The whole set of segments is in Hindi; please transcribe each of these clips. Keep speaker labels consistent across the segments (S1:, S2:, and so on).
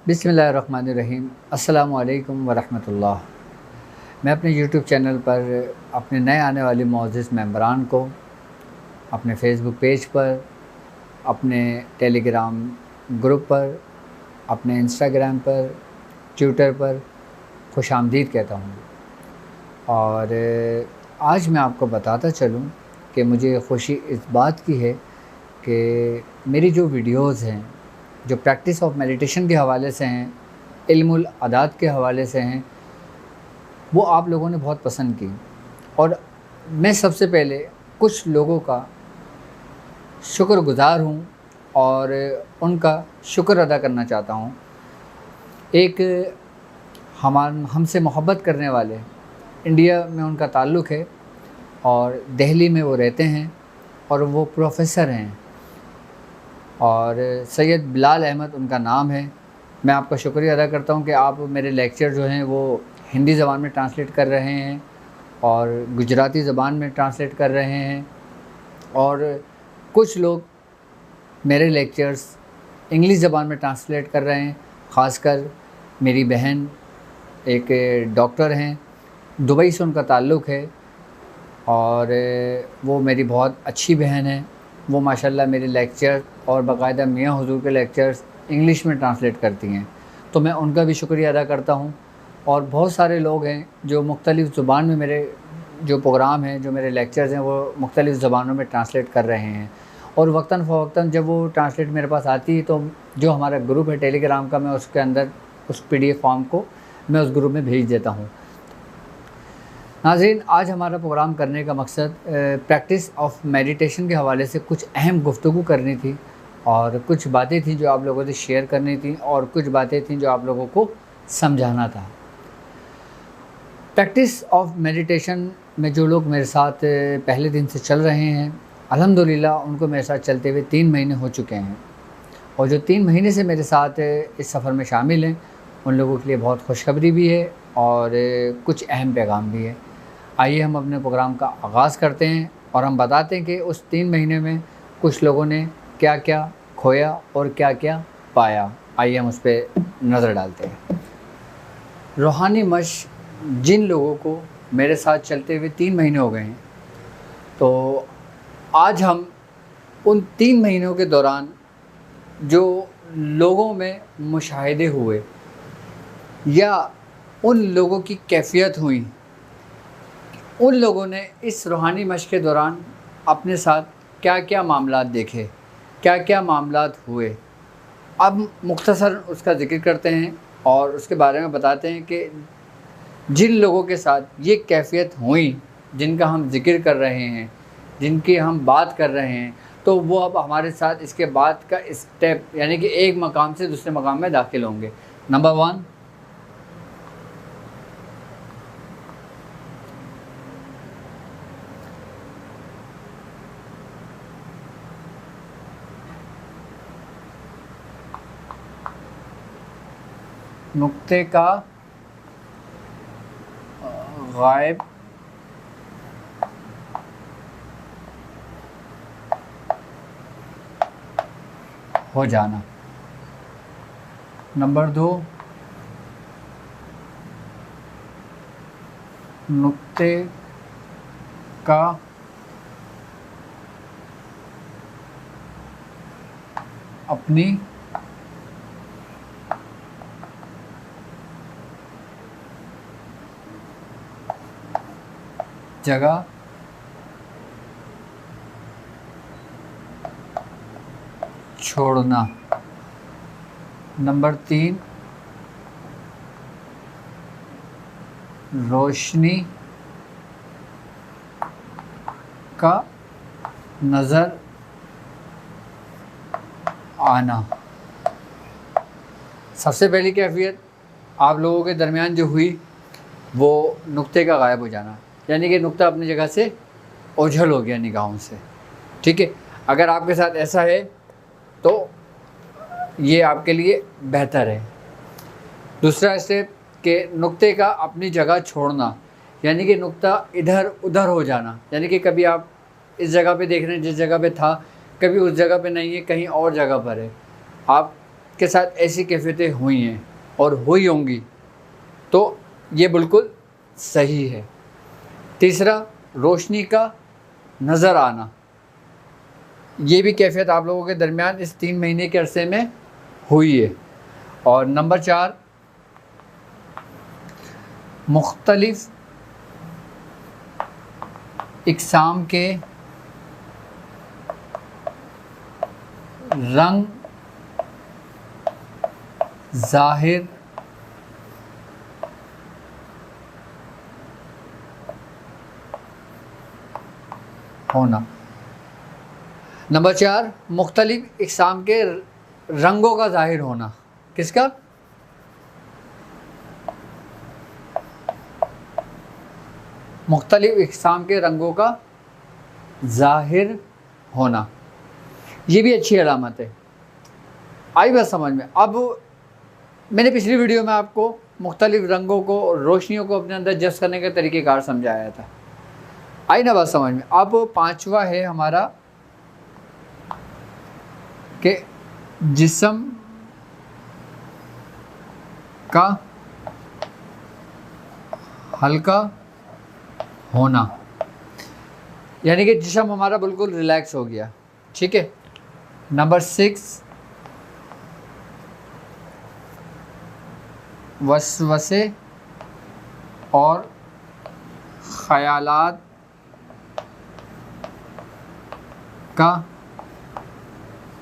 S1: बिस्मिल्लाहिर्रहमानिर्रहीम। अस्सलामु अलैकुम वरहमतुल्लाह। मैं अपने यूट्यूब चैनल पर अपने नए आने वाले मोअज़्ज़िज़ मेंबरान को अपने फ़ेसबुक पेज पर, अपने टेलीग्राम ग्रुप पर, अपने इंस्टाग्राम पर, ट्विटर पर खुशामदीद कहता हूँ। और आज मैं आपको बताता चलूँ कि मुझे ख़ुशी इस बात की है कि मेरी जो वीडियोज़ हैं, जो प्रैक्टिस ऑफ मेडिटेशन के हवाले से हैं, इल्मुल अदात के हवाले से हैं, वो आप लोगों ने बहुत पसंद की। और मैं सबसे पहले कुछ लोगों का शुक्रगुज़ार हूँ और उनका शुक्र अदा करना चाहता हूँ। एक हमसे मोहब्बत करने वाले, इंडिया में उनका ताल्लुक़ है और दिल्ली में वो रहते हैं और वो प्रोफ़ेसर हैं और सैयद बिलाल अहमद उनका नाम है। मैं आपका शुक्रिया अदा करता हूँ कि आप मेरे लेक्चर जो हैं वो हिंदी ज़बान में ट्रांसलेट कर रहे हैं और गुजराती ज़बान में ट्रांसलेट कर रहे हैं, और कुछ लोग मेरे लेक्चर्स इंग्लिश ज़बान में ट्रांसलेट कर रहे हैं। ख़ासकर मेरी बहन एक डॉक्टर हैं, दुबई से उनका ताल्लुक़ है और वो मेरी बहुत अच्छी बहन है। वो माशाल्लाह मेरे लेक्चर और बाकायदा मियाँ हुज़ूर के लेक्चर्स इंग्लिश में ट्रांसलेट करती हैं, तो मैं उनका भी शुक्रिया अदा करता हूँ। और बहुत सारे लोग हैं जो मुख्तलिफ़ ज़ुबान में मेरे जो प्रोग्राम हैं, जो मेरे लेक्चर्स हैं, वो मुख्तलिफ़ ज़बानों में ट्रांसलेट कर रहे हैं। और वक्तन फ़वक्तन जब वो ट्रांसलेट मेरे पास आती है तो जो हमारा ग्रुप है टेलीग्राम का, मैं उसके अंदर उस PDF फॉर्म को मैं उस ग्रुप में भेज देता हूँ। नाज़रीन, आज हमारा प्रोग्राम करने का मकसद प्रैक्टिस ऑफ मेडिटेशन के हवाले से कुछ अहम गुफ्तगू करनी थी और कुछ बातें थी जो आप लोगों से शेयर करनी थी और कुछ बातें थी जो आप लोगों को समझाना था। प्रैक्टिस ऑफ मेडिटेशन में जो लोग मेरे साथ पहले दिन से चल रहे हैं, अल्हम्दुलिल्लाह उनको मेरे साथ चलते हुए 3 महीने हो चुके हैं, और जो 3 महीने से मेरे साथ इस सफ़र में शामिल हैं उन लोगों के लिए बहुत खुशखबरी भी है और कुछ अहम पैगाम भी है। आइए हम अपने प्रोग्राम का आगाज़ करते हैं और हम बताते हैं कि उस 3 महीने में कुछ लोगों ने क्या क्या खोया और क्या क्या पाया। आइए हम उस पर नज़र डालते हैं। रूहानी मशक़ जिन लोगों को मेरे साथ चलते हुए 3 महीने हो गए हैं, तो आज हम उन 3 महीनों के दौरान जो लोगों में मुशाहिदे हुए या उन लोगों की कैफ़ियत हुई, उन लोगों ने इस रूहानी मशक़ के दौरान अपने साथ क्या क्या मामलात देखे, क्या क्या मामलात हुए। अब मुख्तसर उसका ज़िक्र करते हैं और उसके बारे में बताते हैं कि जिन लोगों के साथ ये कैफ़ियत हुई, जिनका हम ज़िक्र कर रहे हैं, जिनकी हम बात कर रहे हैं, तो वो अब हमारे साथ इसके बाद का स्टेप यानी कि एक मकाम से दूसरे मकाम में दाखिल होंगे। नंबर 1, नुक्ते का गायब हो जाना। नंबर 2, नुक्ते का अपनी जगह छोड़ना। नंबर 3, रोशनी का नज़र आना। सबसे पहली कैफ़ियत आप लोगों के दरमियान जो हुई वो नुक्ते का गायब हो जाना, यानी कि नुक्ता अपनी जगह से ओझल हो गया निगाहों से। ठीक है, अगर आपके साथ ऐसा है तो ये आपके लिए बेहतर है। दूसरा स्टेप कि नुक्ते का अपनी जगह छोड़ना, यानी कि नुक्ता इधर उधर हो जाना, यानी कि कभी आप इस जगह पे देख रहे हैं जिस जगह पे था, कभी उस जगह पे नहीं है, कहीं और जगह पर है। आप के साथ ऐसी कैफियतें हुई हैं और हुई होंगी, तो ये बिल्कुल सही है। तीसरा, रोशनी का नज़र आना, ये भी कैफियत आप लोगों के दरमियान इस 3 महीने के अरसे में हुई है। और नंबर 4, मुख्तलिफ इक़साम के रंग ज़ाहिर होना। नंबर 4, मुख्तलिफ इक़साम के रंगों का ज़ाहिर होना। किसका? मुख्तलिफ इक़साम के रंगों का ज़ाहिर होना, ये भी अच्छी अलामत है। आई बात समझ में? अब मैंने पिछली वीडियो में आपको मुख्तलिफ रंगों को, रोशनियों को अपने अंदर जज़्ब करने का तरीक़ेकार समझाया था। आई ना बात समझ में? अब 5वां है हमारा कि जिस्म का हल्का होना, यानी कि जिस्म हमारा बिल्कुल रिलैक्स हो गया। ठीक है। नंबर 6, वसवसे और ख़यालात का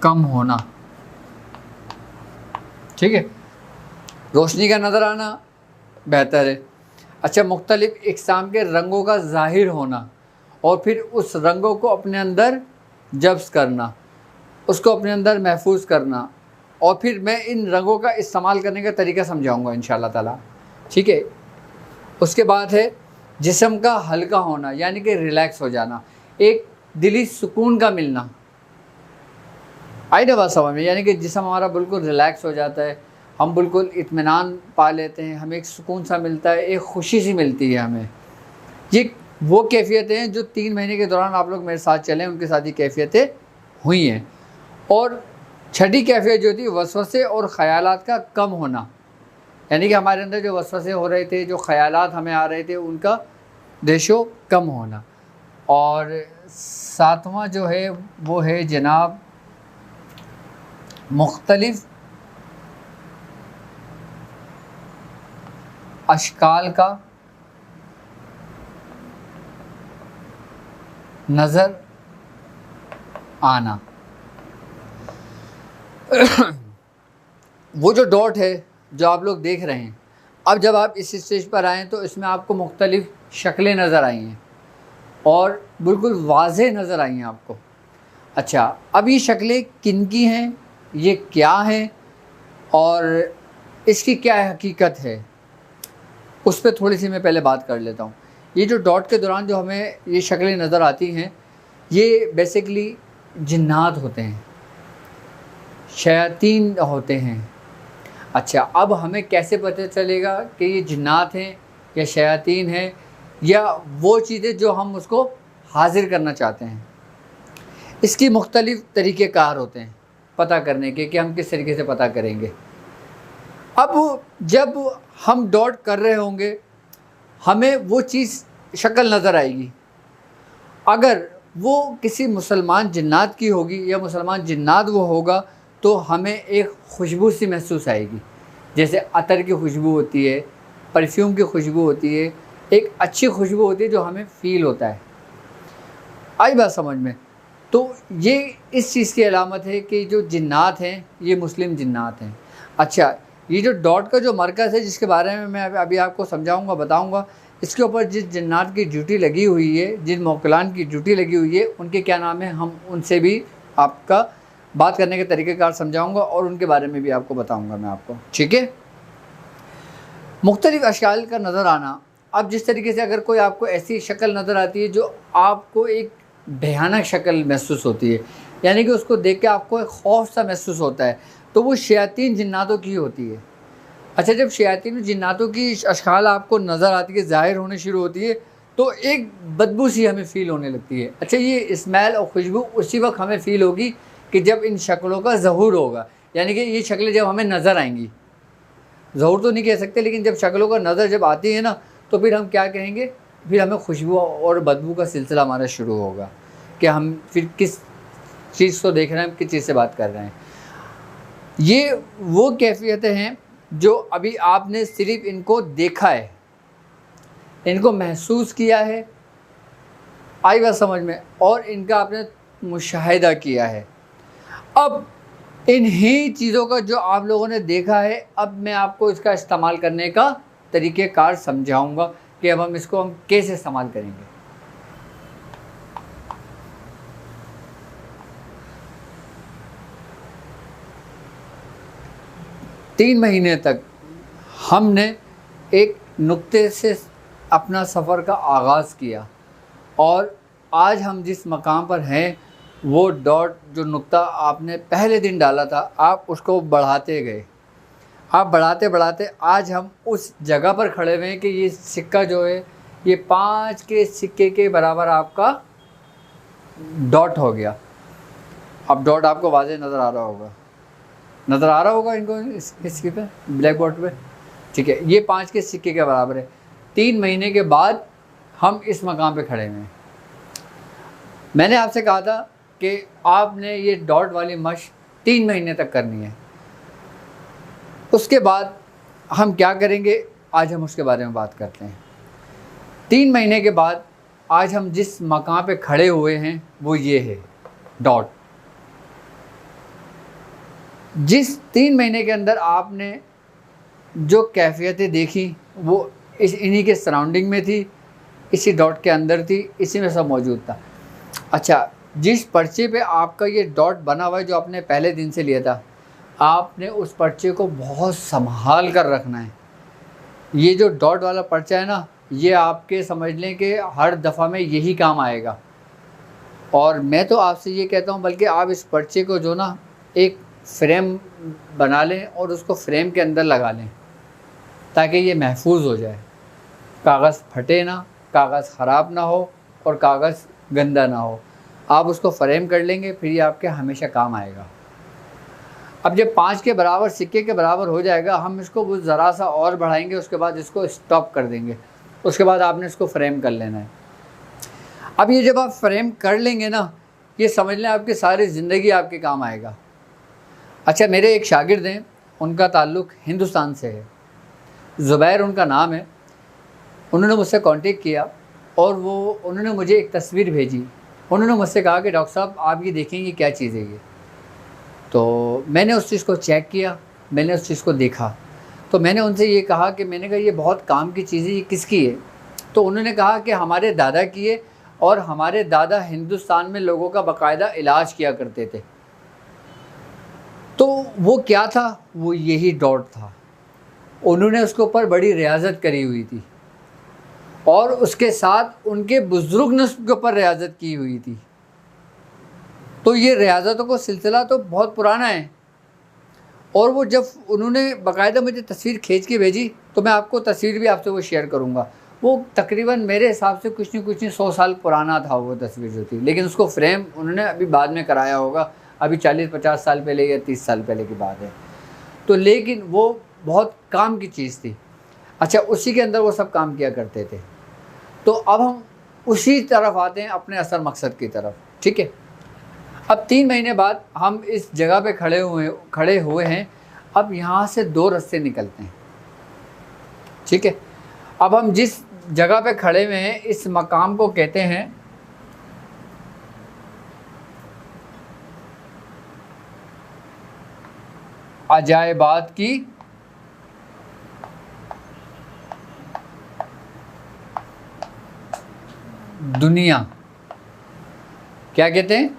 S1: कम होना। ठीक है। रोशनी का नज़र आना बेहतर है। अच्छा, मुख्तलिफ इक़साम के रंगों का ज़ाहिर होना और फिर उस रंगों को अपने अंदर जब्स करना, उसको अपने अंदर महफूज करना, और फिर मैं इन रंगों का इस्तेमाल करने का तरीका समझाऊंगा इंशाअल्लाह ताला। ठीक है। उसके बाद है जिस्म का हल्का होना, यानी कि रिलैक्स हो जाना, एक दिली सुकून का मिलना। आई ना बात समझ में? यानी कि जिस्म हमारा बिल्कुल रिलैक्स हो जाता है, हम बिल्कुल इत्मीनान पा लेते हैं, हमें एक सुकून सा मिलता है, एक खुशी सी मिलती है हमें। ये वो कैफियतें हैं जो 3 महीने के दौरान आप लोग मेरे साथ चलें, उनके साथ ये कैफियतें हुई हैं। और छठी कैफियत जो थी, वसवसे और ख़यालात का कम होना, यानी कि हमारे अंदर जो वसवसे हो रहे थे, जो ख़यालात हमें आ रहे थे, उनका रेशो कम होना। और 7वां जो है वो है जनाब मुख्तलिफ अशकाल का नज़र आना। वो जो डॉट है जो आप लोग देख रहे हैं, अब जब आप इस स्टेज पर आएँ तो इसमें आपको मुख्तलिफ शक्लें नज़र आई हैं और बिल्कुल वाज़ेह नज़र आई हैं आपको। अच्छा, अब ये शक्लें किन की हैं, ये क्या हैं और इसकी क्या हकीकत है, उस पर थोड़ी सी मैं पहले बात कर लेता हूँ। ये जो डॉट के दौरान जो हमें ये शक्लें नज़र आती हैं, ये बेसिकली जिन्नात होते हैं, शयातीन होते हैं। अच्छा, अब हमें कैसे पता चलेगा कि ये जिन्नात हैं या शयातीन हैं या वो चीज़ें जो हम उसको हाजिर करना चाहते हैं? इसकी मुख्तलिफ़ तरीक़ेकार होते हैं पता करने के कि हम किस तरीके से पता करेंगे। अब जब हम डॉट कर रहे होंगे, हमें वो चीज़ शक्ल नज़र आएगी। अगर वो किसी मुसलमान जिन्नात की होगी या मुसलमान जिन्नात वो होगा, तो हमें एक खुशबू सी महसूस आएगी, जैसे अतर की खुशबू होती है, परफ्यूम की खुशबू होती है, एक अच्छी खुशबू होती है जो हमें फ़ील होता है। आई बात समझ में? तो ये इस चीज़ की अलामत है कि जो जिन्नात हैं ये मुस्लिम जिन्नात हैं। अच्छा, ये जो डॉट का जो मरकज़ है जिसके बारे में मैं अभी आपको समझाऊंगा, बताऊंगा, इसके ऊपर जिस जिन्नात की ड्यूटी लगी हुई है, जिन मौकलान की ड्यूटी लगी हुई है, उनके क्या नाम है, हम उनसे भी आपका बात करने के तरीक़ेकार समझाऊंगा और उनके बारे में भी आपको बताऊंगा मैं आपको। ठीक है। मुख्तलिफ़ अशकाल का नज़र आना। अब जिस तरीके से अगर कोई आपको ऐसी शक्ल नज़र आती है जो आपको एक भयानक शक्ल महसूस होती है, यानी कि उसको देख के आपको एक खौफ सा महसूस होता है, तो वो शयातीन जिन्नातों की होती है। अच्छा, जब शयातीन जिन्नातों की अशकाल आपको नज़र आती है, ज़ाहिर होने शुरू होती है, तो एक बदबू सी हमें फ़ील होने लगती है। अच्छा, ये स्मेल और खुशबू उसी वक्त हमें फ़ील होगी कि जब इन शक्लों का ज़हूर होगा, यानी कि ये शक्लें जब हमें नज़र आएंगी, ज़रूर तो नहीं कह सकते, लेकिन जब शक्लों का नज़र जब आती है ना, तो फिर हम क्या कहेंगे, फिर हमें खुशबू और बदबू का सिलसिला हमारा शुरू होगा कि हम फिर किस चीज़ को देख रहे हैं, किस चीज़ से बात कर रहे हैं। ये वो कैफियतें हैं जो अभी आपने सिर्फ इनको देखा है, इनको महसूस किया है, आई बात समझ में, और इनका आपने मुशाहिदा किया है। अब इन्हीं चीज़ों का जो आप लोगों ने देखा है, अब मैं आपको इसका इस्तेमाल करने का तरीक़ेकार समझाऊंगा कि अब हम इसको कैसे इस्तेमाल करेंगे। तीन महीने तक हमने एक नुक्ते से अपना सफ़र का आगाज़ किया, और आज हम जिस मकाम पर हैं, वो डॉट जो नुक्ता आपने पहले दिन डाला था, आप उसको बढ़ाते गए, आप बढ़ाते बढ़ाते आज हम उस जगह पर खड़े हुए हैं कि ये सिक्का जो है ये 5 के सिक्के के बराबर आपका डॉट हो गया। अब डॉट आपको वाज़ेह नज़र आ रहा होगा, नज़र आ रहा होगा इनको इसके पे ब्लैक बोर्ड पे, ठीक है। ये 5 के सिक्के के बराबर है। 3 महीने के बाद हम इस मकाम पे खड़े हुए हैं। मैंने आपसे कहा था कि आपने ये डॉट वाली मशक 3 महीने तक करनी है। उसके बाद हम क्या करेंगे, आज हम उसके बारे में बात करते हैं। 3 महीने के बाद आज हम जिस मकाम पे खड़े हुए हैं वो ये है डॉट। जिस 3 महीने के अंदर आपने जो कैफियतें देखी वो इन्हीं के सराउंडिंग में थी, इसी डॉट के अंदर थी, इसी में सब मौजूद था। अच्छा, जिस पर्चे पे आपका ये डॉट बना हुआ है जो आपने पहले दिन से लिया था, आपने उस पर्चे को बहुत संभाल कर रखना है। ये जो डॉट वाला पर्चा है ना, ये आपके समझ लें कि हर दफ़ा में यही काम आएगा। और मैं तो आपसे ये कहता हूँ, बल्कि आप इस पर्चे को जो ना एक फ्रेम बना लें और उसको फ्रेम के अंदर लगा लें, ताकि ये महफूज हो जाए, कागज़ फटे ना, कागज़ ख़राब ना हो और कागज़ गंदा ना हो। आप उसको फ्रेम कर लेंगे, फिर ये आपके हमेशा काम आएगा। अब जब 5 के बराबर सिक्के के बराबर हो जाएगा, हम इसको ज़रा सा और बढ़ाएंगे, उसके बाद इसको स्टॉप कर देंगे। उसके बाद आपने इसको फ्रेम कर लेना है। अब ये जब आप फ्रेम कर लेंगे ना, ये समझ लें आपकी सारी ज़िंदगी आपके काम आएगा। अच्छा, मेरे एक शागिर्द हैं, उनका ताल्लुक़ हिंदुस्तान से है, ज़ुबैर उनका नाम है। उन्होंने मुझसे कांटेक्ट किया और उन्होंने मुझे एक तस्वीर भेजी। उन्होंने मुझसे कहा कि डॉक्टर साहब आप ये देखेंगे क्या चीज़ है ये। तो मैंने उस चीज़ को चेक किया, मैंने उस चीज़ को देखा, तो मैंने उनसे ये कहा कि मैंने कहा ये बहुत काम की चीज़ है, ये किसकी है। तो उन्होंने कहा कि हमारे दादा की है, और हमारे दादा हिंदुस्तान में लोगों का बाकायदा इलाज किया करते थे। तो वो क्या था, वो यही डॉट था। उन्होंने उसके ऊपर बड़ी रियाजत करी हुई थी, और उसके साथ उनके बुज़ुर्ग ने उसके ऊपर रियाजत की हुई थी। तो ये रियाजतों का सिलसिला तो बहुत पुराना है। और वो जब उन्होंने बाकायदा मुझे तस्वीर खींच के भेजी, तो मैं आपको तस्वीर भी आपसे वो शेयर करूँगा। वो तकरीबन मेरे हिसाब से कुछ नहीं 100 साल पुराना था वो तस्वीर जो थी, लेकिन उसको फ्रेम उन्होंने अभी बाद में कराया होगा, अभी 40-50 साल पहले या 30 साल पहले की बात है। तो लेकिन वो बहुत काम की चीज़ थी। अच्छा, उसी के अंदर वो सब काम किया करते थे। तो अब हम उसी तरफ आते हैं, अपने असल मकसद की तरफ, ठीक है। अब 3 महीने बाद हम इस जगह पे खड़े हुए हैं। अब यहाँ से 2 रास्ते निकलते हैं, ठीक है। अब हम जिस जगह पे खड़े हुए हैं, इस मकाम को कहते हैं अजायबात की दुनिया। क्या कहते हैं?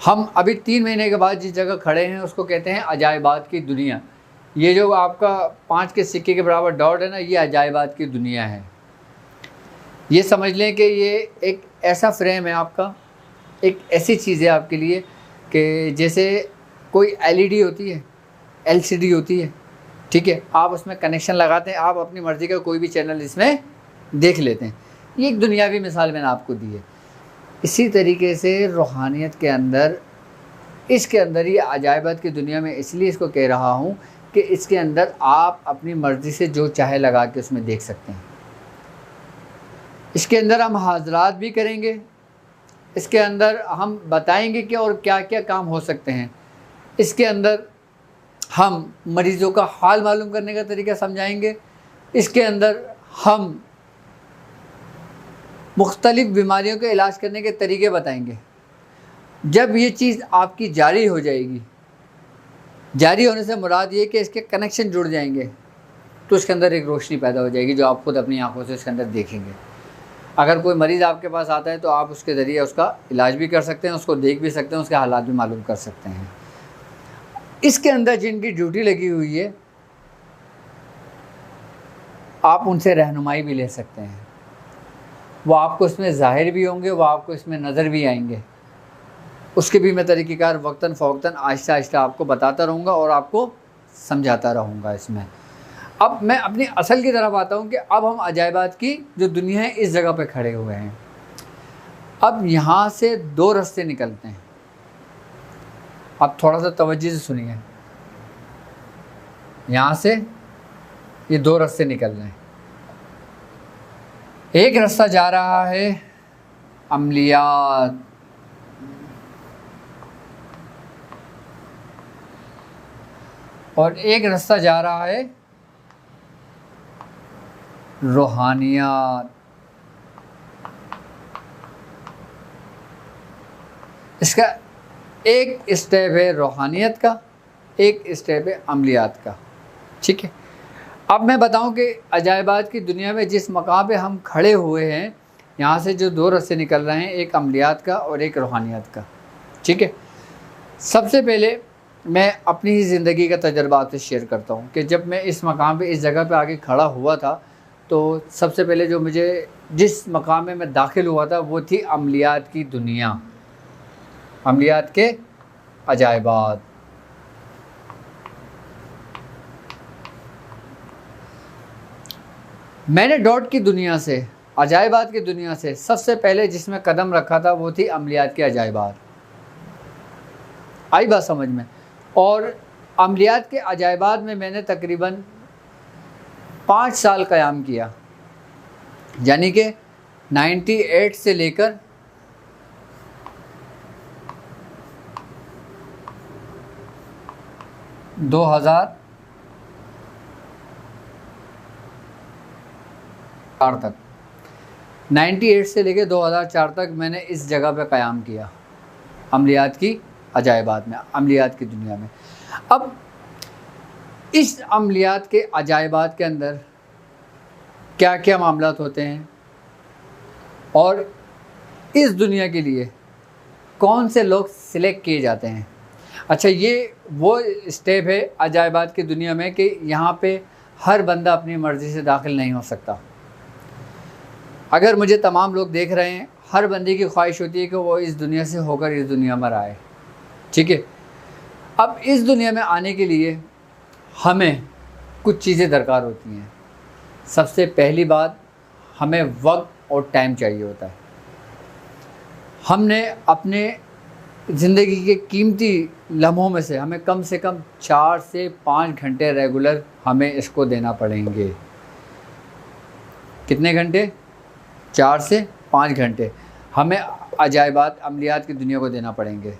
S1: हम अभी 3 महीने के बाद जिस जगह खड़े हैं उसको कहते हैं अजायबात की दुनिया। ये जो आपका 5 के सिक्के के बराबर डॉट है ना, ये अजायबात की दुनिया है। ये समझ लें कि ये एक ऐसा फ्रेम है आपका, एक ऐसी चीज़ है आपके लिए कि जैसे कोई एलईडी होती है, एलसीडी होती है, ठीक है। आप उसमें कनेक्शन लगाते हैं, आप अपनी मर्ज़ी का कोई भी चैनल इसमें देख लेते हैं। ये एक दुनियावी मिसाल मैंने आपको दी है। इसी तरीके से रूहानियत के अंदर इसके अंदर ये अजायबात की दुनिया में इसलिए इसको कह रहा हूँ कि इसके अंदर आप अपनी मर्ज़ी से जो चाहे लगा के उसमें देख सकते हैं। इसके अंदर हम हाज़रात भी करेंगे, इसके अंदर हम बताएंगे कि और क्या क्या काम हो सकते हैं। इसके अंदर हम मरीज़ों का हाल मालूम करने का तरीका समझाएंगे। इसके अंदर हम मुख्तलिफ़ बीमारियों के इलाज करने के तरीके बताएंगे। जब ये चीज़ आपकी जारी हो जाएगी, जारी होने से मुराद ये कि इसके कनेक्शन जुड़ जाएंगे, तो उसके अंदर एक रोशनी पैदा हो जाएगी जो आप खुद अपनी आंखों से उसके अंदर देखेंगे। अगर कोई मरीज़ आपके पास आता है तो आप उसके ज़रिए उसका इलाज भी कर सकते हैं, उसको देख भी सकते हैं, उसके हालात भी मालूम कर सकते हैं। इसके अंदर जिनकी ड्यूटी लगी हुई है, आप उनसे रहनुमाई भी ले सकते हैं। वो आपको इसमें ज़ाहिर भी होंगे, वो आपको इसमें नज़र भी आएंगे। उसके भी मैं तरीक़ेकार वक्तन फ़वक्तन आहिस्ता आहिस्ता आपको बताता रहूँगा और आपको समझाता रहूँगा इसमें। अब मैं अपनी असल की तरफ आता हूँ कि अब हम अजायबात की जो दुनिया है इस जगह पे खड़े हुए हैं। अब यहाँ से दो रास्ते निकलते हैं। अब थोड़ा सा तवज्जो से सुनिए। यहाँ से ये दो रास्ते निकल रहे हैं। एक रास्ता जा रहा है अमलियात, और एक रास्ता जा रहा है रूहानियात। इसका एक स्टेप है रूहानियत का, एक स्टेप है अमलियात का। ठीक है, अब मैं बताऊं कि अजायबात की दुनिया में जिस मकाम पे हम खड़े हुए हैं, यहाँ से जो दो रास्ते निकल रहे हैं, एक अमलियात का और एक रूहानियत का। ठीक है, सबसे पहले मैं अपनी ही ज़िंदगी का तजर्बा आपसे शेयर करता हूँ कि जब मैं इस मकाम पे, इस जगह पे आके खड़ा हुआ था, तो सबसे पहले जो मुझे जिस मकाम में मैं दाखिल हुआ था वो थी अमलियात की दुनिया, अमलियात के अजायबात। मैंने डॉट की दुनिया से, अजायबात की दुनिया से सबसे पहले जिसमें कदम रखा था वो थी अमलियात के अजायबात। आई बात समझ में? और अमलियात के अजायबात में मैंने तकरीबन 5 साल क़याम किया, यानी कि 98 से लेकर 2004 तक, 98 से लेकर 2004 तक मैंने इस जगह पे क़याम किया, अमलियात की अजायबात में, अमलियात की दुनिया में। अब इस अमलियात के अजायबात के अंदर क्या क्या मामलात होते हैं और इस दुनिया के लिए कौन से लोग सिलेक्ट किए जाते हैं। अच्छा, ये वो स्टेप है अजायबात की दुनिया में कि यहाँ पे हर बंदा अपनी मर्ज़ी से दाखिल नहीं हो सकता। अगर मुझे तमाम लोग देख रहे हैं, हर बंदे की ख्वाहिश होती है कि वो इस दुनिया से होकर इस दुनिया में आए। ठीक है, अब इस दुनिया में आने के लिए हमें कुछ चीज़ें दरकार होती हैं। सबसे पहली बात, हमें वक्त और टाइम चाहिए होता है। हमने अपने ज़िंदगी के कीमती लम्हों में से हमें कम से कम 4 से 5 घंटे रेगुलर हमें इसको देना पड़ेंगे। कितने घंटे? 4 से 5 घंटे हमें अजायबात, अमलियात की दुनिया को देना पड़ेंगे।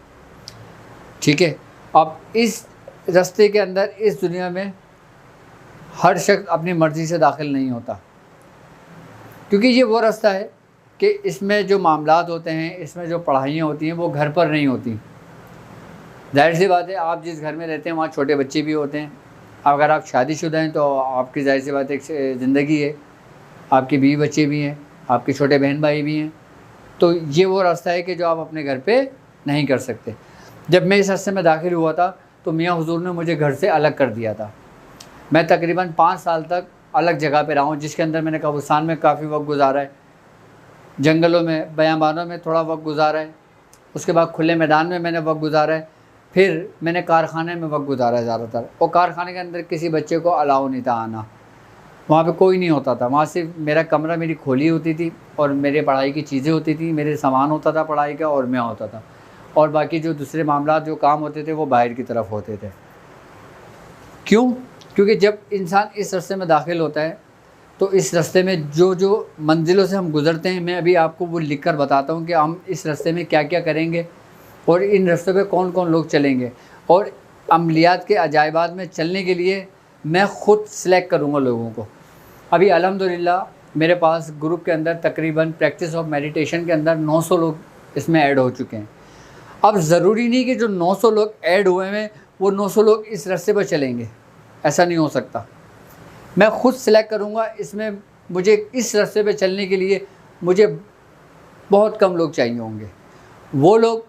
S1: ठीक है, अब इस रास्ते के अंदर, इस दुनिया में हर शख्स अपनी मर्ज़ी से दाखिल नहीं होता, क्योंकि ये वो रास्ता है कि इसमें जो मामलात होते हैं, इसमें जो पढ़ाइयाँ होती हैं वो घर पर नहीं होती। जाहिर सी बात है, आप जिस घर में रहते हैं वहाँ छोटे बच्चे भी होते हैं। अगर आप शादीशुदा हैं तो आपकी जाहिर सी बात एक ज़िंदगी है, आपके बीवी बच्चे भी हैं, आपके छोटे बहन भाई भी हैं। तो ये वो रास्ता है कि जो आप अपने घर पे नहीं कर सकते। जब मैं इस रास्ते में दाखिल हुआ था तो मियाँ हुजूर ने मुझे घर से अलग कर दिया था। मैं तकरीबन 5 साल तक अलग जगह पे रहा हूँ, जिसके अंदर मैंने कब्रिस्तान में काफ़ी वक्त गुजारा है, जंगलों में, बयाबानों में थोड़ा वक्त गुजारा है, उसके बाद खुले मैदान में मैंने वक्त गुजारा है, फिर मैंने कारखाने में वक्त गुजारा है ज़्यादातर। और कारखाने के अंदर किसी बच्चे को अलाउ नहीं था आना, वहाँ पे कोई नहीं होता था। वहाँ सिर्फ मेरा कमरा, मेरी खोली होती थी और मेरे पढ़ाई की चीज़ें होती थी, मेरे सामान होता था पढ़ाई का और मैं होता था। और बाकी जो दूसरे मामला जो काम होते थे वो बाहर की तरफ होते थे। क्यों? क्योंकि जब इंसान इस रास्ते में दाखिल होता है तो इस रास्ते में जो जो मंजिलों से हम गुज़रते हैं, मैं अभी आपको वो लिख कर बताता हूँ कि हम इस रास्ते में क्या क्या करेंगे और इन रास्तों पे कौन कौन लोग चलेंगे। और अमलियात के अजायबात में चलने के लिए मैं ख़ुद सेलेक्ट करूँगा लोगों को। अभी अल्हम्दुलिल्लाह मेरे पास ग्रुप के अंदर तकरीबन प्रैक्टिस ऑफ मेडिटेशन के अंदर 900 लोग इसमें ऐड हो चुके हैं। अब ज़रूरी नहीं कि जो 900 लोग ऐड हुए हैं वो 900 लोग इस रास्ते पर चलेंगे, ऐसा नहीं हो सकता। मैं ख़ुद सेलेक्ट करूँगा। इसमें मुझे इस रास्ते पे चलने के लिए मुझे बहुत कम लोग चाहिए होंगे, वो लोग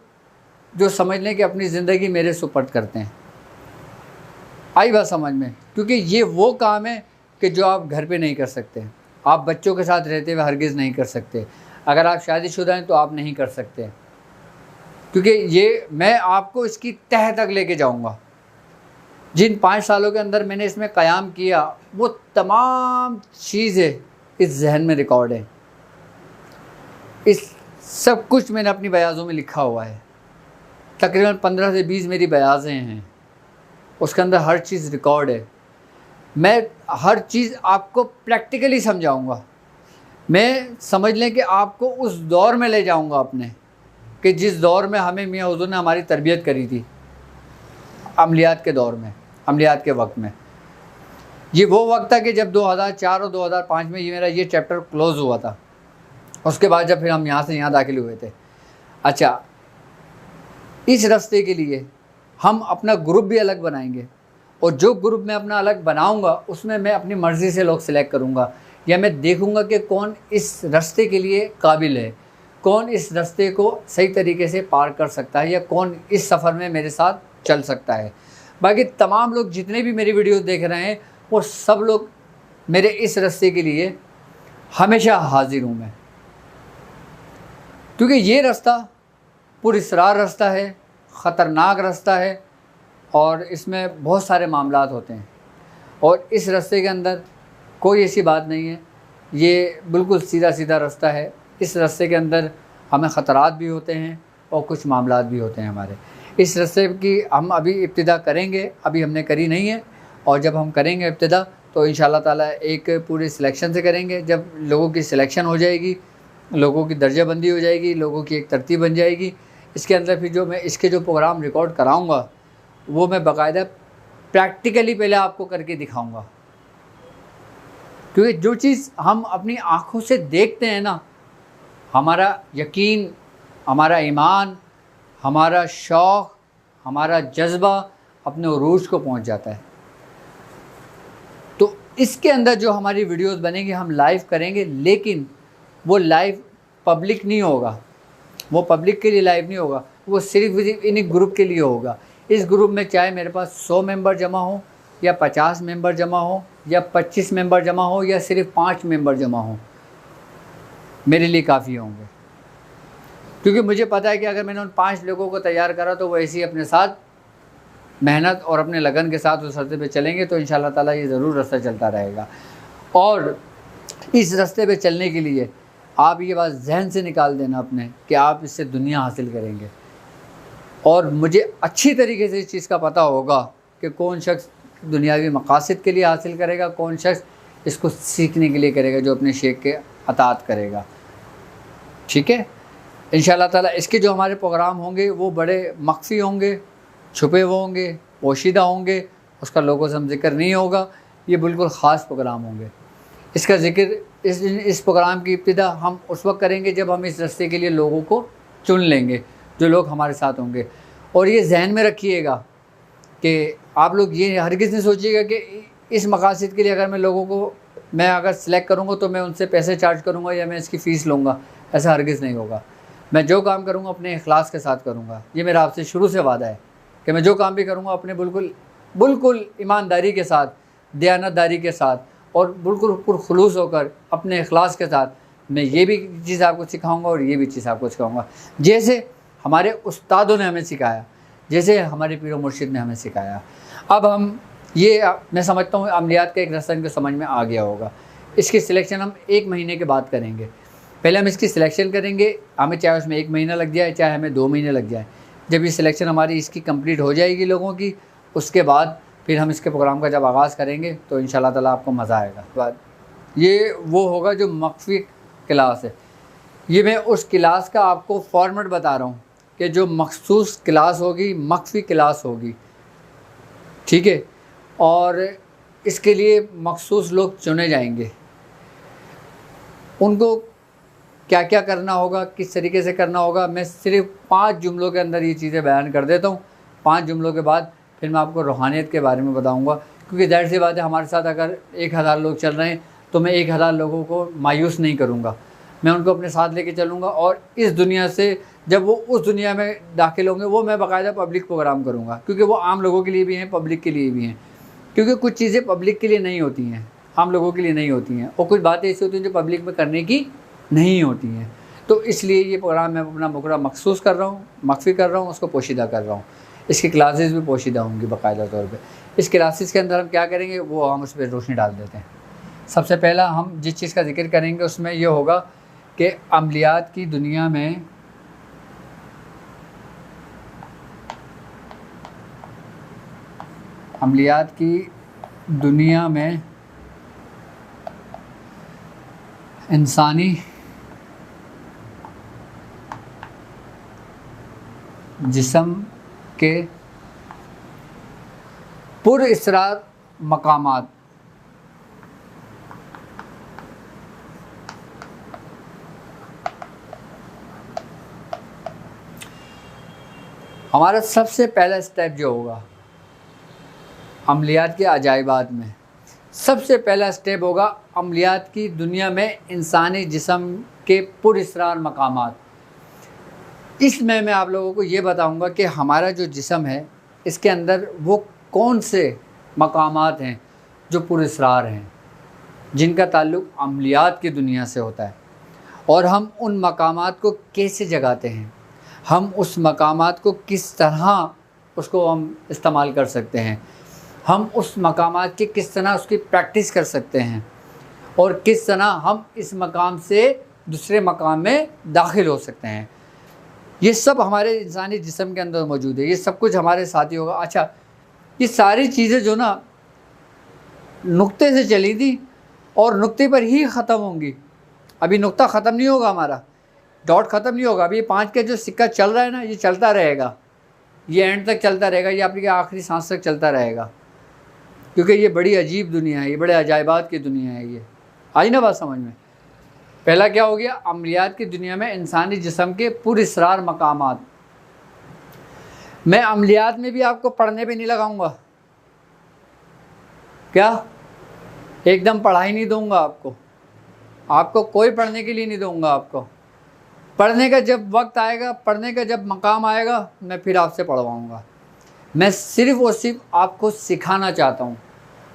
S1: जो समझ लें कि अपनी ज़िंदगी मेरे सुपर्द करते हैं। आई बात समझ में? क्योंकि ये वो काम है कि जो आप घर पे नहीं कर सकते, आप बच्चों के साथ रहते हुए हरगिज़ नहीं कर सकते, अगर आप शादीशुदा हैं तो आप नहीं कर सकते, क्योंकि ये मैं आपको इसकी तह तक लेके जाऊँगा। जिन 5 सालों के अंदर मैंने इसमें क़याम किया वो तमाम चीज़ें इस जहन में रिकॉर्ड है। इस सब कुछ मैंने अपनी बयाज़ों में लिखा हुआ है। तकरीबन 15 से 20 मेरी बयाज़ें हैं, उसके अंदर हर चीज़ रिकॉर्ड है। मैं हर चीज़ आपको प्रैक्टिकली समझाऊंगा। मैं समझ लें कि आपको उस दौर में ले जाऊंगा अपने, कि जिस दौर में हमें मियाँ हुज़ूर ने हमारी तरबियत करी थी, अमलियात के दौर में, अमलियात के वक्त में। ये वो वक्त था कि जब 2004 और 2005 में मेरा ये चैप्टर क्लोज़ हुआ था। उसके बाद जब फिर हम यहाँ से यहाँ दाखिल हुए थे। अच्छा, इस रास्ते के लिए हम अपना ग्रुप भी अलग बनाएंगे, और जो ग्रुप मैं अपना अलग बनाऊंगा उसमें मैं अपनी मर्ज़ी से लोग सिलेक्ट करूंगा, या मैं देखूंगा कि कौन इस रास्ते के लिए काबिल है, कौन इस रास्ते को सही तरीके से पार कर सकता है, या कौन इस सफ़र में मेरे साथ चल सकता है। बाकी तमाम लोग जितने भी मेरी वीडियोस देख रहे हैं वो सब लोग मेरे इस रास्ते के लिए हमेशा हाजिर हूँ मैं, क्योंकि ये रास्ता पुरअसरार रास्ता है, ख़तरनाक रास्ता है, और इसमें बहुत सारे मामलात होते हैं। और इस रास्ते के अंदर कोई ऐसी बात नहीं है, ये बिल्कुल सीधा सीधा रास्ता है। इस रास्ते के अंदर हमें ख़तरात भी होते हैं और कुछ मामलात भी होते हैं हमारे। इस रास्ते की हम अभी इब्तिदा करेंगे, अभी हमने करी नहीं है, और जब हम करेंगे इब्तिदा तो इंशाअल्लाह ताला एक पूरी सिलेक्शन से करेंगे। जब लोगों की सिलेक्शन हो जाएगी, लोगों की दर्जाबंदी हो जाएगी, लोगों की एक तरतीब बन जाएगी, इसके अंदर फिर जो मैं इसके जो प्रोग्राम रिकॉर्ड कराऊंगा वो मैं बाकायदा प्रैक्टिकली पहले आपको करके दिखाऊंगा। क्योंकि जो चीज़ हम अपनी आँखों से देखते हैं ना, हमारा यकीन, हमारा ईमान, हमारा शौक़, हमारा जज्बा अपने उरूज को पहुंच जाता है। तो इसके अंदर जो हमारी वीडियोस बनेंगी हम लाइव करेंगे, लेकिन वो लाइव पब्लिक नहीं होगा, वो पब्लिक के लिए लाइव नहीं होगा, वो सिर्फ इन ग्रुप के लिए होगा। इस ग्रुप में चाहे मेरे पास 100 मेंबर जमा हो, या 50 मेंबर जमा हो, या 25 मेंबर जमा हो, या सिर्फ 5 मेंबर जमा हो, मेरे लिए काफ़ी होंगे। क्योंकि मुझे पता है कि अगर मैंने उन 5 लोगों को तैयार करा तो वो ऐसे ही अपने साथ मेहनत और अपने लगन के साथ उस रास्ते पे चलेंगे, तो इंशाअल्लाह ताला ये ज़रूर रास्ता चलता रहेगा। और इस रास्ते पे चलने के लिए आप ये बात जहन से निकाल देना अपने कि आप इससे दुनिया हासिल करेंगे। और मुझे अच्छी तरीके से इस चीज़ का पता होगा कि कौन शख्स दुनियावी मकासद के लिए हासिल करेगा, कौन शख्स इसको सीखने के लिए करेगा, जो अपने शेख के अतात करेगा। ठीक है, इंशाअल्लाह ताला इसके जो हमारे प्रोग्राम होंगे वो बड़े मख्फी होंगे, छुपे हुए होंगे, पोशीदा होंगे, उसका लोगों से हम जिक्र नहीं होगा। ये बिल्कुल ख़ास प्रोग्राम होंगे। इसका ज़िक्र इस प्रोग्राम की इब्तिदा हम उस वक्त करेंगे जब हम इस रास्ते के लिए लोगों को चुन लेंगे, जो लोग हमारे साथ होंगे। और ये जहन में रखिएगा कि आप लोग ये हरगिज़ नहीं सोचिएगा कि इस मकासद के लिए अगर मैं लोगों को मैं अगर सिलेक्ट करूँगा तो मैं उनसे पैसे चार्ज करूँगा या मैं इसकी फ़ीस लूँगा, ऐसा हरगिज़ नहीं होगा। मैं जो काम करूँगा अपने इखलास के साथ करूँगा। ये मेरा आपसे शुरू से वादा है कि मैं जो काम भी करूँगा अपने बिल्कुल ईमानदारी के साथ, दयानतदारी के साथ, और बिल्कुल पुरखुलूस होकर अपने इखलास के साथ मैं ये भी चीज़ आपको सिखाऊंगा और ये भी चीज़ आपको सिखाऊंगा, जैसे हमारे उस्तादों ने हमें सिखाया, जैसे हमारे पीर मुर्शिद ने हमें सिखाया। अब हम ये मैं समझता हूँ अमलियात का एक रास्ता इनको समझ में आ गया होगा। इसकी सिलेक्शन हम 1 महीने के बाद करेंगे। पहले हम इसकी सिलेक्शन करेंगे, हमें चाहे उसमें 1 महीना लग जाए, चाहे हमें 2 महीने लग जाए। जब ये सिलेक्शन हमारी इसकी कंप्लीट हो जाएगी लोगों की, उसके बाद फिर हम इसके प्रोग्राम का जब आगाज़ करेंगे तो इंशाल्लाह ताला आपको मज़ा आएगा। बाद ये वो होगा जो मख्फी क्लास है। ये मैं उस क्लास का आपको फॉर्मेट बता रहा हूँ कि जो मखसूस क्लास होगी, मख्फी क्लास होगी, ठीक है। और इसके लिए मखसूस लोग चुने जाएंगे। उनको क्या क्या करना होगा, किस तरीके से करना होगा, मैं सिर्फ 5 जुमलों के अंदर ये चीज़ें बयान कर देता हूँ। 5 जुमलों के बाद फिर मैं आपको रूहानियत के बारे में बताऊँगा, क्योंकि ज़ाहिर सी बात है हमारे साथ अगर 1000 लोग चल रहे हैं तो मैं 1000 लोगों को मायूस नहीं करूँगा, मैं उनको अपने साथ लेके चलूँगा। और इस दुनिया से जब वो उस दुनिया में दाखिल होंगे, वो मैं बाकायदा पब्लिक प्रोग्राम करूँगा, क्योंकि वो आम लोगों के लिए भी हैं, पब्लिक के लिए भी हैं। क्योंकि कुछ चीज़ें पब्लिक के लिए नहीं होती हैं, आम लोगों के लिए नहीं होती हैं, और कुछ बातें ऐसी होती हैं जो पब्लिक में करने की नहीं होती हैं। तो इसलिए ये प्रोग्राम मैं अपना मुकर्रर मखसूस कर रहा हूँ, मख्फी कर रहा हूँ, उसको पोशीदा कर रहा हूँ। इसकी क्लासेस भी पोशीदा होंगी बाकायदा तौर पे। इस क्लासेस के अंदर हम क्या करेंगे वो हम उस पर रोशनी डाल देते हैं। सबसे पहला हम जिस चीज़ का जिक्र करेंगे उसमें ये होगा कि अमलियात की दुनिया में इंसानी जिस्म के पुरअसरार मकामात, हमारा सबसे पहला स्टेप जो होगा अमलियात के अजाइबात में, सबसे पहला स्टेप होगा अमलियात की दुनिया में इंसानी जिस्म के पुरअसरार मकामात। इसमें मैं आप लोगों को ये बताऊंगा कि हमारा जो जिस्म है इसके अंदर वो कौन से मकामात हैं जो पुरअसरार हैं, जिनका ताल्लुक़ अमलियात की दुनिया से होता है, और हम उन मकामात को कैसे जगाते हैं, हम उस मकामात को किस तरह उसको हम इस्तेमाल कर सकते हैं, हम उस मकामात की किस तरह उसकी प्रैक्टिस कर सकते हैं, और किस तरह हम इस मकाम से दूसरे मकाम में दाखिल हो सकते हैं। ये सब हमारे इंसानी जिस्म के अंदर मौजूद है, ये सब कुछ हमारे साथ ही होगा। अच्छा, ये सारी चीज़ें जो ना नुक्ते से चली थी और नुक्ते पर ही ख़त्म होंगी। अभी नुक्ता ख़त्म नहीं होगा, हमारा डॉट ख़त्म नहीं होगा। अभी 5 का जो सिक्का चल रहा है ना, ये चलता रहेगा, ये एंड तक चलता रहेगा, ये आपकी आखिरी सांस तक चलता रहेगा, क्योंकि ये बड़ी अजीब दुनिया है, ये बड़े अजाइबात की दुनिया है। ये आई ना बात समझ में। पहला क्या हो गया, अमलियात की दुनिया में इंसानी जिस्म के पुरअसरार मकामात। मैं अमलियात में भी आपको पढ़ने पे नहीं लगाऊंगा, क्या एकदम पढ़ाई नहीं दूंगा आपको कोई पढ़ने के लिए नहीं दूंगा। आपको पढ़ने का जब वक्त आएगा, पढ़ने का जब मकाम आएगा, मैं फिर आपसे पढ़वाऊंगा। मैं सिर्फ़ और सिर्फ आपको सिखाना चाहता हूँ,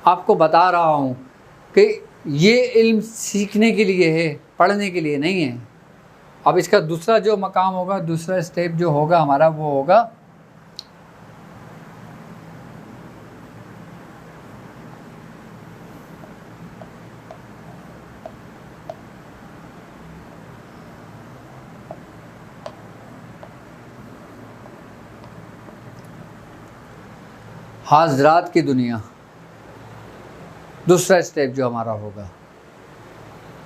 S1: आपको बता रहा हूँ कि ये इल्म सीखने के लिए है, पढ़ने के लिए नहीं है। अब इसका दूसरा जो मकाम होगा, दूसरा स्टेप जो होगा हमारा, वो होगा हाज़रात की दुनिया। दूसरा स्टेप जो हमारा होगा,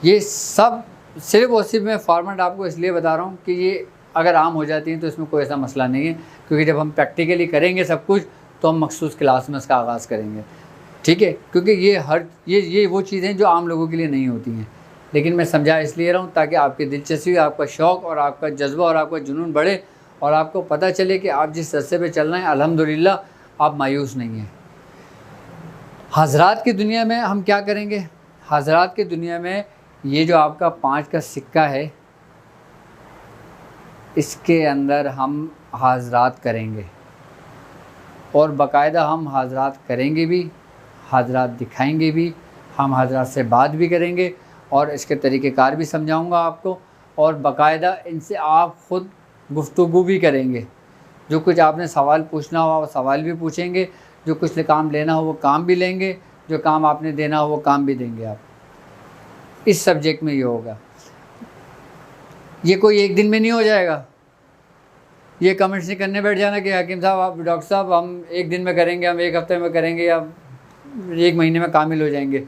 S1: ये सब सिर्फ और सिर्फ मैं फॉर्मेट आपको इसलिए बता रहा हूँ कि ये अगर आम हो जाती हैं तो इसमें कोई ऐसा मसला नहीं है, क्योंकि जब हम प्रैक्टिकली करेंगे सब कुछ तो हम मखसूस क्लास में इसका आगाज़ करेंगे, ठीक है। क्योंकि ये वो चीज़ें जो आम लोगों के लिए नहीं होती हैं, लेकिन मैं समझा इसलिए रहा हूँ ताकि आपकी दिलचस्पी, आपका शौक़ और आपका जज्बा और आपका जुनून बढ़े, और आपको पता चले कि आप जिस रस्ते पे चल रहे हैं अल्हम्दुलिल्लाह आप मायूस नहीं हैं। हज़रात की दुनिया में हम क्या करेंगे, हज़रात की दुनिया में ये जो आपका 5 का सिक्का है, इसके अंदर हम हाज़रात करेंगे, और बाकायदा हम हाज़रात करेंगे भी, हाज़रात दिखाएंगे भी, हम हज़रात से बात भी करेंगे, और इसके तरीक़ेकार भी समझाऊंगा आपको, और बाकायदा इनसे आप ख़ुद गुफ्तगू भी करेंगे। जो कुछ आपने सवाल पूछना हो वो सवाल भी पूछेंगे, जो कुछ काम लेना हो वो काम भी लेंगे, जो काम आपने देना हो वो काम भी देंगे आप। इस सब्जेक्ट में ये होगा। ये कोई एक दिन में नहीं हो जाएगा, ये कमेंट्स नहीं करने बैठ जाना कि हकीम साहब, आप डॉक्टर साहब, हम एक दिन में करेंगे, हम एक हफ्ते में करेंगे, या एक महीने में कामिल हो जाएंगे।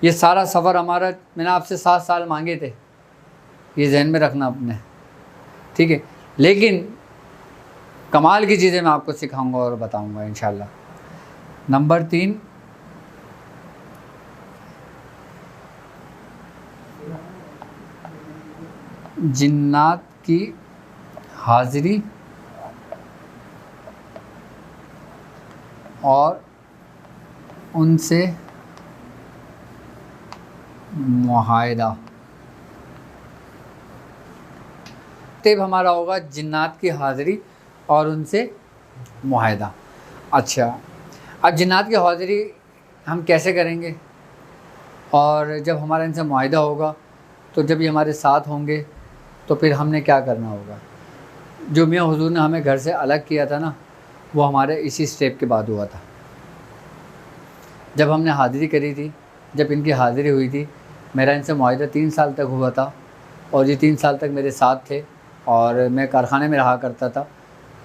S1: ये सारा सफ़र हमारा, मैंने आपसे 7 साल मांगे थे, ये जहन में रखना अपने, ठीक है। लेकिन कमाल की चीज़ें मैं आपको सिखाऊंगा और बताऊंगा इंशाल्लाह। नंबर 3, जिन्नात की हाज़िरी और उनसे मुआहिदा। तब हमारा होगा जिन्नात की हाज़िरी और उनसे मुआहिदा। अच्छा, अब जिन्नात की हाज़िरी हम कैसे करेंगे, और जब हमारा इनसे मुआहिदा होगा तो जब ये हमारे साथ होंगे तो फिर हमने क्या करना होगा। जो मियाँ हुज़ूर ने हमें घर से अलग किया था ना, वो हमारे इसी स्टेप के बाद हुआ था। जब हमने हाज़िरी करी थी, जब इनकी हाज़िरी हुई थी, मेरा इनसे मुआहिदा 3 साल तक हुआ था, और ये 3 साल तक मेरे साथ थे, और मैं कारखाने में रहा करता था,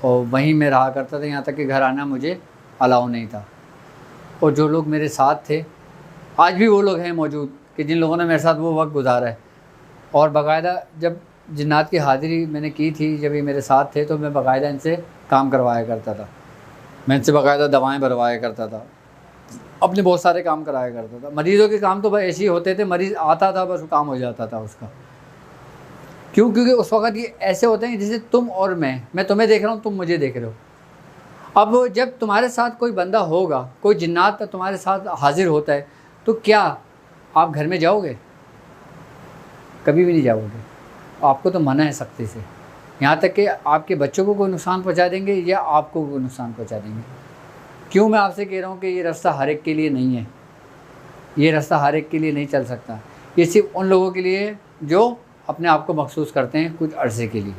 S1: और वहीं मैं रहा करता था, यहाँ तक कि घर आना मुझे अलाउ नहीं था। और जो लोग मेरे साथ थे, आज भी वो लोग हैं मौजूद कि जिन लोगों ने मेरे साथ वो वक्त गुजारा है। और बाकायदा जब जिन्नात की हाज़िरी मैंने की थी, जब ये मेरे साथ थे, तो मैं बाकायदा इनसे काम करवाया करता था, मैं इनसे बाकायदा दवाएं भरवाया करता था, अपने बहुत सारे काम कराया करता था। मरीज़ों के काम तो भाई ऐसे ही होते थे, मरीज़ आता था बस काम हो जाता था उसका। क्यों? क्योंकि उस वक़्त ये ऐसे होते हैं जैसे तुम और मैं तुम्हें देख रहा हूँ, तुम मुझे देख रहे हो। अब जब तुम्हारे साथ कोई बंदा होगा, कोई जिन्नात तुम्हारे साथ हाज़िर होता है, तो क्या आप घर में जाओगे? कभी भी नहीं जाओगे। आपको तो मना है सख्ती से, यहाँ तक कि आपके बच्चों को कोई नुकसान पहुँचा देंगे या आपको कोई नुकसान पहुँचा देंगे। क्यों मैं आपसे कह रहा हूँ कि ये रास्ता हर एक के लिए नहीं है, ये रास्ता हर एक के लिए नहीं चल सकता। ये सिर्फ उन लोगों के लिए जो अपने आप को महसूस करते हैं कुछ अरसे के लिए,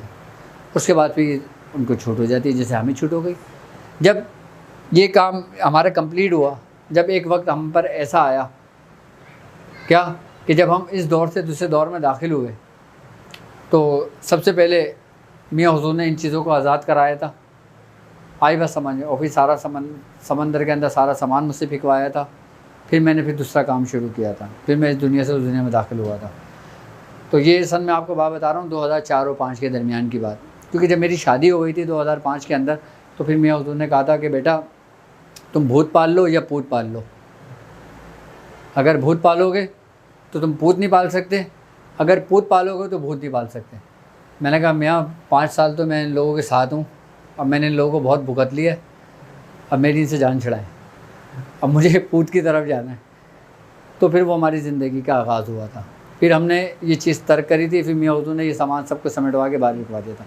S1: उसके बाद फिर उनको छूट हो जाती है, जैसे हमें छूट हो गई। जब ये काम हमारा कंप्लीट हुआ, जब एक वक्त हम पर ऐसा आया क्या कि जब हम इस दौर से दूसरे दौर में दाखिल हुए, तो सबसे पहले मियाँ हुज़ूर ने इन चीज़ों को आज़ाद कराया था, आई बस समझ में, और फिर सारा समंदर के अंदर सारा सामान मुझसे फिकवाया था। फिर मैंने फिर दूसरा काम शुरू किया था, फिर मैं इस दुनिया से उस दुनिया में दाखिल हुआ था। तो ये सन मैं आपको बात बता रहा हूँ 2004 और 5 के दरमियान की बात, क्योंकि जब मेरी शादी हो गई थी 2005 के अंदर, तो फिर मियाँ हुज़ूर ने कहा था कि बेटा तुम भूत पाल लो या पूत पाल लो। अगर भूत पालोगे तो तुम पूत नहीं पाल सकते, अगर पूत पालोगे तो भूत नहीं पाल सकते। मैंने कहा मियाँ 5 साल तो मैं इन लोगों के साथ हूँ, अब मैंने इन लोगों को बहुत भुगत लिया है, अब मेरी इनसे जान छुड़ाएं, अब मुझे पूत की तरफ जाना है। तो फिर वो हमारी ज़िंदगी का आगाज़ हुआ था। फिर हमने ये चीज़ तर्क करी थी, फिर मियाँ हुज़ूर ने ये सामान सबको समेटवा के बाहर निकलवा दिया था।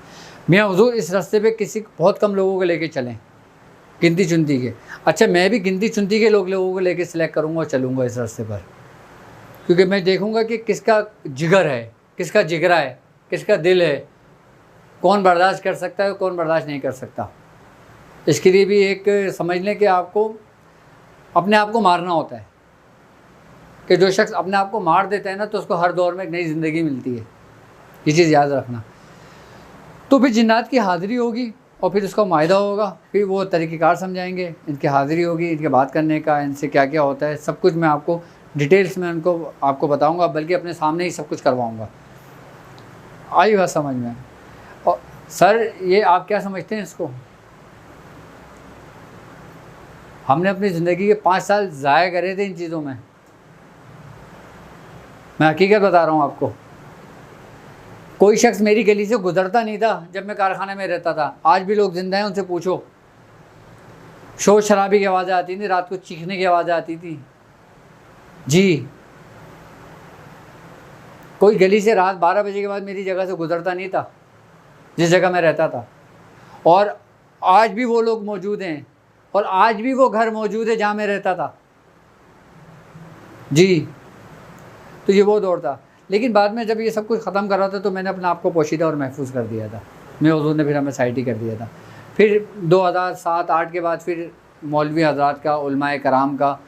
S1: मियाँ हुज़ूर इस रास्ते पे किसी बहुत कम लोगों को लेके चलें, गिनती चुनती के। अच्छा, मैं भी गिनती चुनती के लोगों को लेके सिलेक्ट करूँगा और चलूँगा इस रास्ते पर, क्योंकि मैं देखूँगा कि किसका जिगर है, किसका जिगरा है, किसका दिल है, कौन बर्दाश्त कर सकता है, कौन बर्दाश्त नहीं कर सकता। इसके लिए भी एक समझ लें कि आपको अपने आप को मारना होता है, कि जो शख्स अपने आप को मार देता है ना, तो उसको हर दौर में एक नई ज़िंदगी मिलती है। ये चीज़ याद रखना। तो फिर जिन्नात की हाज़िरी होगी और फिर उसका मुआहिदा होगा, फिर वो तरीक़ेकार समझाएंगे, इनकी हाज़िरी होगी, इनके बात करने का, इनसे क्या क्या होता है, सब कुछ मैं आपको डिटेल्स में आपको बताऊँगा, बल्कि अपने सामने ही सब कुछ करवाऊँगा। आई बात समझ में? और सर ये आप क्या समझते हैं इसको? हमने अपनी ज़िंदगी के 5 साल ज़ाया करे थे इन चीज़ों में, मैं हकीकत बता रहा हूँ आपको। कोई शख्स मेरी गली से गुजरता नहीं था जब मैं कारखाने में रहता था। आज भी लोग जिंदा हैं, उनसे पूछो। शोर शराबी की आवाज़ें आती थी, रात को चीखने की आवाज़ें आती थी जी। कोई गली से रात 12 बजे के बाद मेरी जगह से गुजरता नहीं था जिस जगह मैं रहता था। और आज भी वो लोग मौजूद हैं, और आज भी वो घर मौजूद है जहाँ मैं रहता था जी। तो ये वो दौर था। लेकिन बाद में जब ये सब कुछ ख़त्म कर रहा था, तो मैंने अपने आप को पोशीदा और महफूज कर दिया था। मैं हुज़ूर ने फिर हमें साइटी कर दिया था। फिर 2007-8 के बाद फिर मौलवी हज़रात का, उलमाए कराम का,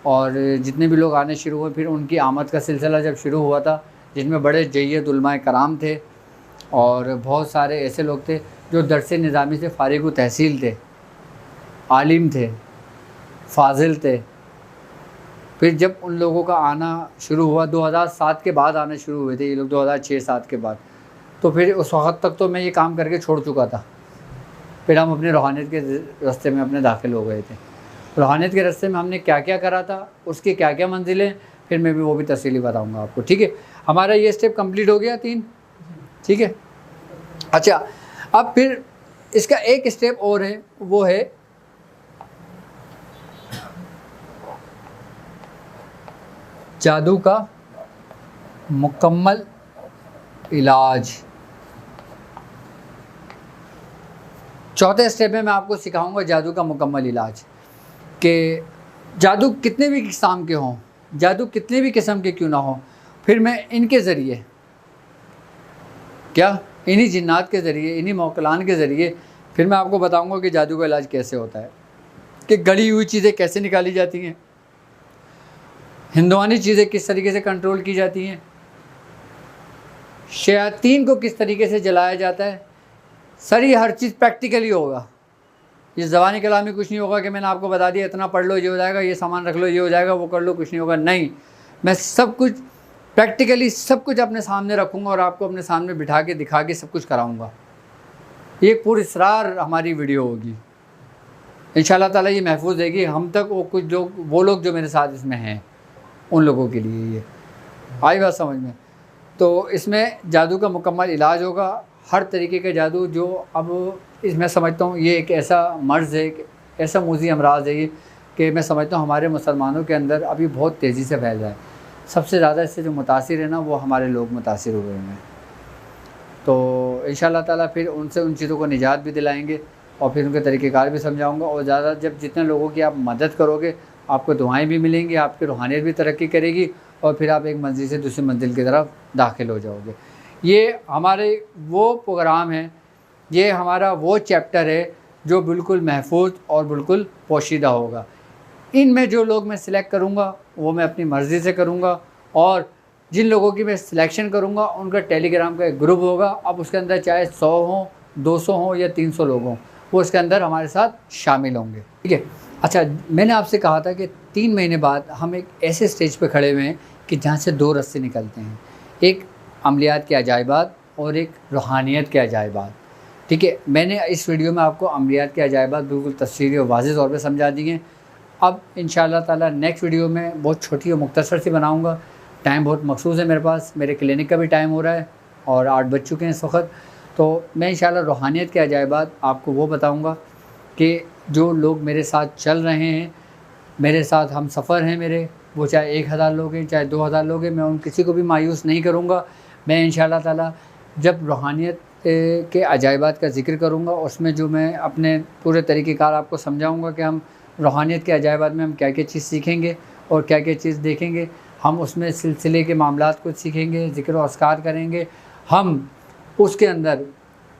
S1: और जितने भी लोग आने शुरू हुए, फिर उनकी आमद का सिलसिला जब शुरू हुआ था, जिनमें बड़े जय्यद उलमाए कराम थे और बहुत सारे ऐसे लोग थे जो दरस निज़ामी से फ़ारिग व तहसील थे, आलिम थे, फाजिल थे, फिर जब उन लोगों का आना शुरू हुआ 2007 के बाद आना शुरू हुए थे ये लोग, 2006-07 के बाद, तो फिर उस वक्त तक तो मैं ये काम करके छोड़ चुका था। फिर हम अपने रूहानियत के रास्ते में अपने दाखिल हो गए थे। रूहानियत के रास्ते में हमने क्या क्या करा था, उसकी क्या क्या मंजिलें, फिर मैं भी वो भी तफसीली बताऊँगा आपको। ठीक है, हमारा ये स्टेप कंप्लीट हो गया 3। ठीक है, अच्छा अब फिर इसका एक स्टेप और है, वो है जादू का मुकम्मल इलाज। चौथे स्टेप में मैं आपको सिखाऊंगा जादू का मुकम्मल इलाज, कि जादू कितने भी किस्म के हों, जादू कितने भी किस्म के क्यों ना हों, फिर मैं इनके ज़रिए, क्या इन्हीं जिन्नात के ज़रिए, इन्हीं मौकलान के ज़रिए फिर मैं आपको बताऊंगा कि जादू का इलाज कैसे होता है, कि गड़ी हुई चीज़ें कैसे निकाली जाती हैं, हिंदुआनी चीज़ें किस तरीके से कंट्रोल की जाती हैं, शयातीन को किस तरीके से जलाया जाता है। सर ये हर चीज़ प्रैक्टिकली होगा, ये ज़बानी कलामी कुछ नहीं होगा कि मैंने आपको बता दिया इतना पढ़ लो ये हो जाएगा, ये सामान रख लो ये हो जाएगा, वो कर लो, कुछ नहीं होगा। नहीं, मैं सब कुछ प्रैक्टिकली सब कुछ अपने सामने रखूँगा और आपको अपने सामने बिठा के दिखा के सब कुछ कराऊँगा। ये पुरअसरार हमारी वीडियो होगी इंशाअल्लाह ताला, ये महफूज रहेगी हम तक, वो लोग जो मेरे साथ इसमें हैं उन लोगों के लिए। ये आई बात समझ में? तो इसमें जादू का मुकम्मल इलाज होगा, हर तरीके का जादू जो अब मैं समझता हूँ ये एक ऐसा मर्ज़ है, एक ऐसा मूज़ी अमराज़ है ये, कि मैं समझता हूँ हमारे मुसलमानों के अंदर अभी बहुत तेज़ी से फैल रहा है। सबसे ज़्यादा इससे जो मुतासिर है ना, वो हमारे लोग मुतासिर हुए हैं। तो इंशाअल्लाह ताला फिर उनसे उन चीज़ों को निजात भी दिलाएंगे और फिर उनके तरीक़ेकार भी समझाऊँगा। और ज़्यादा जब जितने लोगों की आप मदद करोगे, आपको दुआएँ भी मिलेंगी, आपकी रूहानियत भी तरक्की करेगी और फिर आप एक मंजिल से दूसरी मंजिल की तरफ दाखिल हो जाओगे। ये हमारे वो प्रोग्राम है, ये हमारा वो चैप्टर है जो बिल्कुल महफूज और बिल्कुल पोशीदा होगा। इनमें जो लोग मैं सिलेक्ट करूँगा वो मैं अपनी मर्ज़ी से करूँगा, और जिन लोगों की मैं सिलेक्शन करूँगा उनका टेलीग्राम का एक ग्रुप होगा। अब उसके अंदर चाहे 100 हों, 200 हों या 300 लोग हों, वो उसके अंदर हमारे साथ शामिल होंगे। ठीक है, अच्छा मैंने आपसे कहा था कि 3 महीने बाद हम एक ऐसे स्टेज पे खड़े हुए हैं कि जहाँ से 2 रास्ते निकलते हैं, एक अमलियात के अजाइबात और एक रूहानियत के अजाइबात। ठीक है, मैंने इस वीडियो में आपको अमलियात के अजाइबात बिल्कुल तफसीली और वाज़ेह तौर पे समझा दिए। अब इंशाअल्लाह ताला नेक्स्ट वीडियो में बहुत छोटी और मुख्तसर सी बनाऊँगा। टाइम बहुत मखसूस है मेरे पास, मेरे क्लिनिक का भी टाइम हो रहा है और 8 बज चुके हैं इस वक्त। तो मैं इंशाअल्लाह रूहानियत के अजाइबात आपको वो बताऊँगा कि जो लोग मेरे साथ चल रहे हैं, मेरे साथ हम सफ़र हैं मेरे, वो चाहे 1000 लोग हैं, चाहे 2000 लोग हैं, मैं उन किसी को भी मायूस नहीं करूँगा। मैं इंशाअल्लाह ताला जब रूहानियत के अजाइबात का ज़िक्र करूँगा, उसमें जो मैं अपने पूरे तरीक़ेकार आपको समझाऊँगा कि हम रूहानियत के अजाइबात में हम क्या क्या चीज़ सीखेंगे और क्या क्या चीज़ देखेंगे। हम उसमें सिलसिले के मामलात को सीखेंगे, ज़िक्र व अस्कार करेंगे। हम उसके अंदर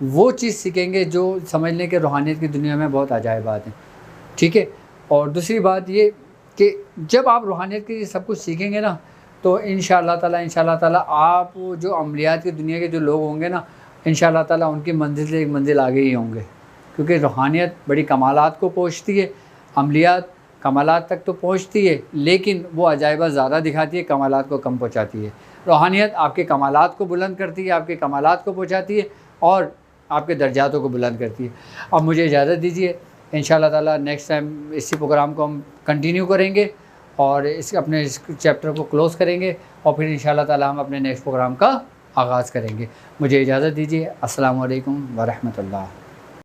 S1: वो चीज़ सीखेंगे जो समझ लें कि रूहानियत की दुनिया में बहुत अजाइबात हैं। ठीक है, और दूसरी बात ये कि जब आप रूहानियत की सब कुछ सीखेंगे ना, तो इंशाअल्लाह ताला आप जो अमलियात की दुनिया के जो लोग होंगे ना, इंशाअल्लाह ताला उनकी मंजिल से एक मंजिल आगे ही होंगे, क्योंकि रूहानियत बड़ी कमालात को पहुँचती है, अमलियात कमालात तक तो पहुँचती है लेकिन वो अजाइबा ज़्यादा दिखाती है, कमालात को कम पहुँचाती है। रूहानियत आपके कमालात को बुलंद करती है, आपके कमालात को पहुँचाती है और आपके दर्जातों को बुलंद करती है। अब मुझे इजाज़त दीजिए, इंशाअल्लाह ताला नेक्स्ट टाइम इसी प्रोग्राम को हम कंटिन्यू करेंगे और अपने इस चैप्टर को क्लोज़ करेंगे और फिर इंशाअल्लाह ताला हम अपने नेक्स्ट प्रोग्राम का आगाज़ करेंगे। मुझे इजाज़त दीजिए। अस्सलामु अलैकुम व रहमतुल्लाह।